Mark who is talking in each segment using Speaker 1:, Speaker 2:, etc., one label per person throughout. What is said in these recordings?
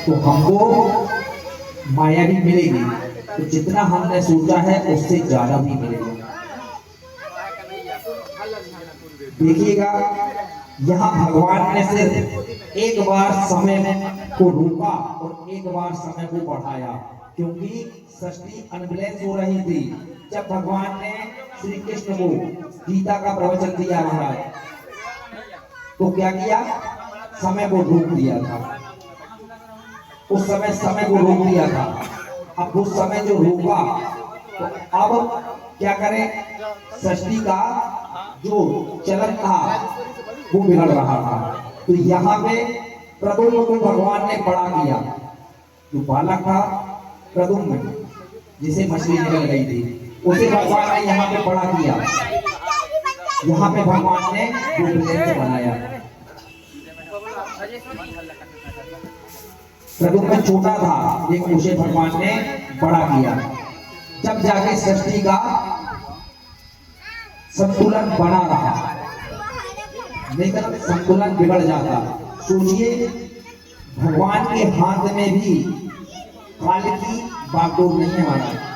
Speaker 1: तो हमको माया भी मिलेगी, तो जितना हमने सोचा है उससे ज्यादा भी मिलेगा। देखिएगा, यहाँ भगवान ने सिर्फ एक बार समय को रोका और एक बार समय को बढ़ाया, क्योंकि सृष्टि अनबैलेंस हो रही थी। जब भगवान ने श्री कृष्ण को गीता का प्रवचन दिया महाराज, तो क्या किया, समय को रोक दिया था। उस समय समय को रोक दिया था। अब उस समय जो रोका, तो अब क्या करें, सृष्टि का जो चलन था वो बिगड़ रहा था। तो यहाँ पे प्रद्युम्न को भगवान ने बड़ा किया। जो बालक था प्रद्युम्न, जिसे मछली निकल गई थी, उसे भगवान ने यहाँ पे बड़ा किया। यहाँ पे भगवान ने गोपियों बनाया। प्रद्युम्न छोटा था, लेकिन उसे भगवान ने बड़ा किया। जब जाके सृष्टि का संतुलन बना रहा, लेकिन संतुलन बिगड़ जाता। सोचिए, भगवान के हाथ में भी काल की बागडोर नहीं है महाराज।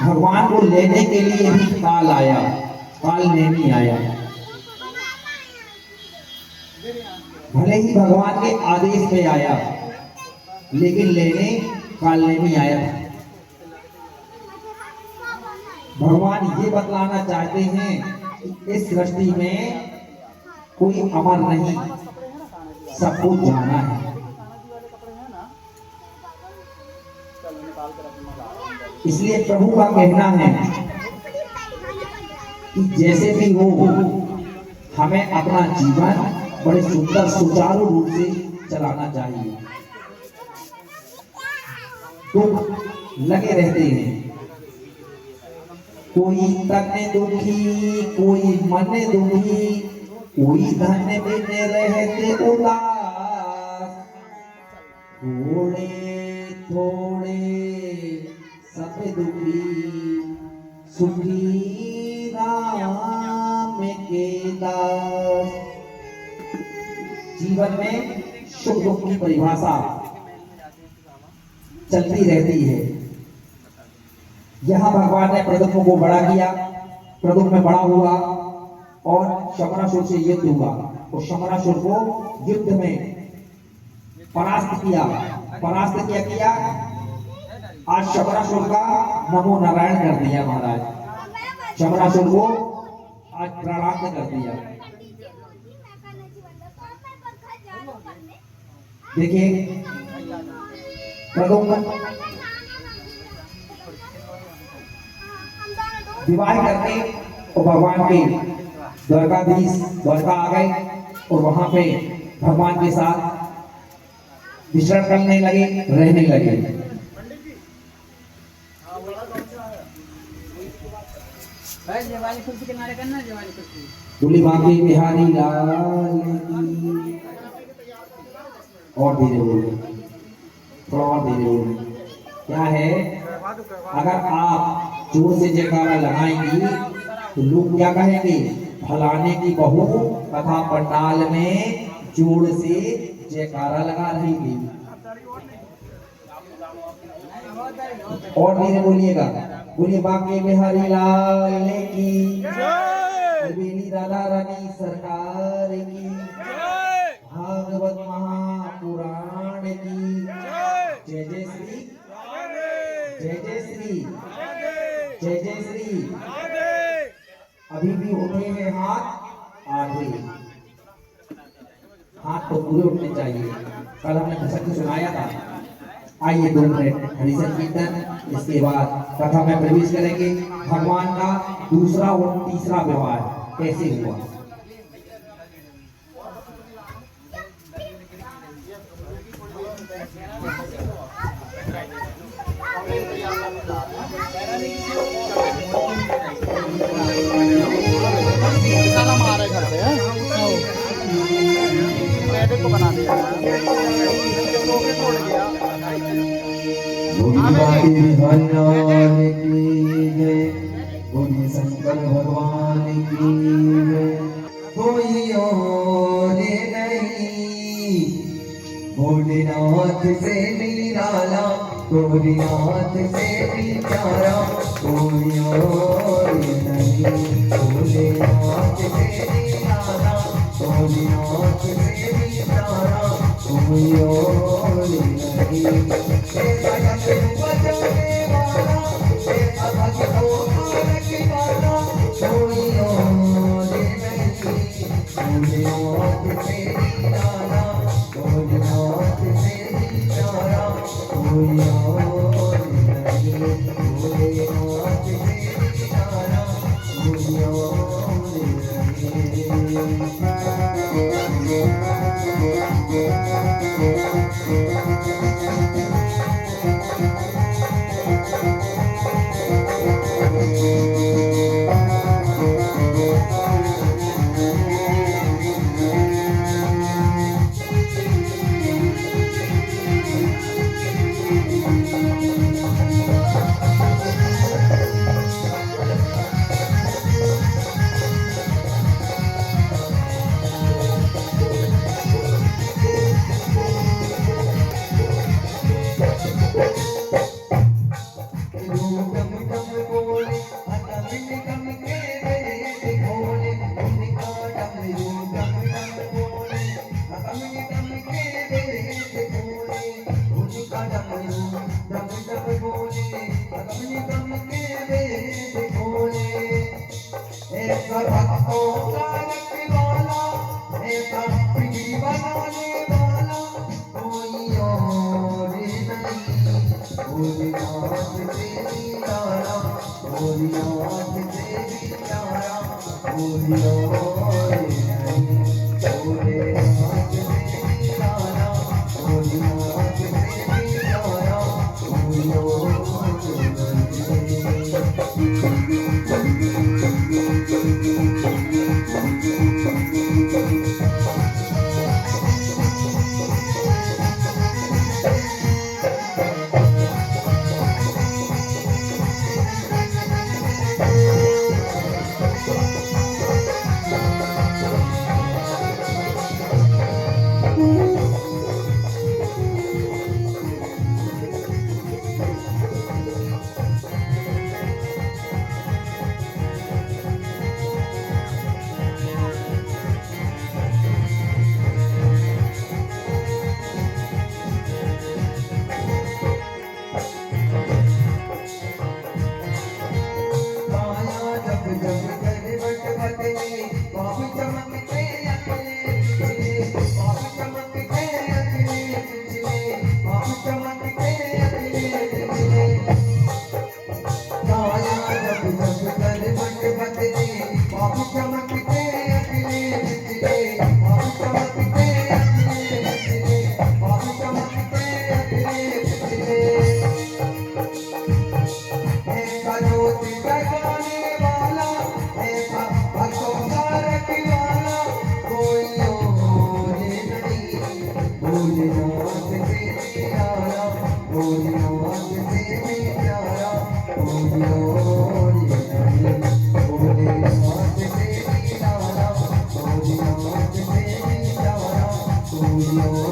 Speaker 1: भगवान को लेने के लिए भी काल आया, काल नहीं आया। भले ही भगवान के आदेश पे आया, लेकिन लेने काल नहीं आया। भगवान ये बतलाना चाहते हैं कि इस सृष्टि में कोई अमर नहीं, सबको जाना है। इसलिए प्रभु का कहना है कि जैसे भी हो, हमें अपना जीवन बड़े सुंदर सुचारू रूप से चलाना चाहिए। तो लगे रहते हैं, कोई तन दुखी, कोई मन दुखी, कोई धन बिन रहते उदास, थोड़े थोड़े सब दुखी, सुखी राम के दास। जीवन में सुख दुख की परिभाषा चलती रहती है। यहाँ भगवान ने प्रद्युम्न को बड़ा किया, प्रद्युम्न बड़ा हुआ और शमरासुर से युद्ध हुआ, और शमरासुर को युद्ध में परास्त किया। परास्त क्या किया, आज शमरासुर का नमो नारायण कर दिया महाराज। शमरासुर को आज प्राणांत कर दिया। देखिए, प्रद्युम्न विवाह करके और भगवान के द्वारकाधीश द्वारका आ गए, और वहां पे भगवान के साथ विचरण करने लगे, रहने लगे। बोली बांके बिहारी लाल की। और धीरे बोले, थोड़ा और धीरे बोले। क्या है, अगर आप जोर से जयकारा लगाएंगी तो लोग क्या कहेंगे, फलाने की बहू तथा पंडाल में जोर से जयकारा लगा रही थी। और धीरे बोलिएगा, बोलिए बांके बिहारी लाल की, बेली राधा रानी सरकार की, भागवत महापुराण की। जय जय श्री, जय जय श्री, जय जय श्री। अभी भी उठे हैं हाथ आधे, हाथ तो पूरे उठने चाहिए। कल हमने प्रसंग सुनाया था। आइए 2 मिनट हरि संकीर्तन, इसके बाद कथा में प्रवेश करेंगे। भगवान का दूसरा और तीसरा विवाह कैसे हुआ।
Speaker 2: बना दिया
Speaker 1: बोलिए शंकर भगवान की जय। कोई और नहीं
Speaker 2: भोलेनाथ से निराला, भोलेनाथ से भी प्यारा कोई और नहीं। भोलेनाथ से निराला, भोलेनाथ से भी प्यारा कोई और नहीं। ऐसा जग बचाने वाला, ऐसा भक्तों का रखवाला कोई और नहीं। भोलेनाथ से निराला, भोलेनाथ से भी प्यारा कोई और नहीं। भोलेनाथ से निराला कोई और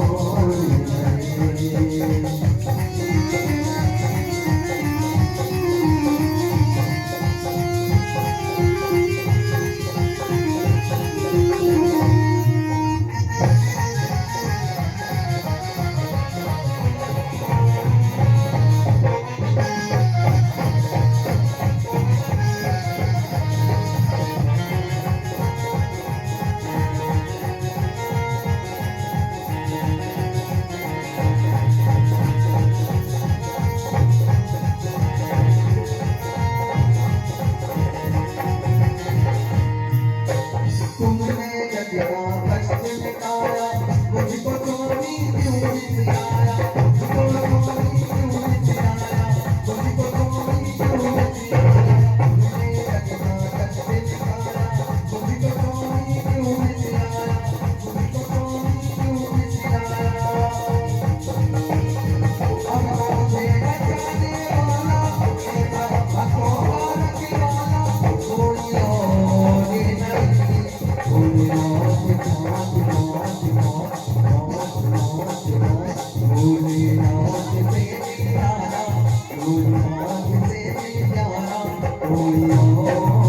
Speaker 2: भी प्यारा कोई और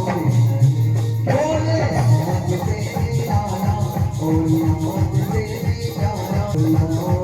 Speaker 2: नहीं। भोलेनाथ से निराला, भोलेनाथ से भी प्यारा कोई और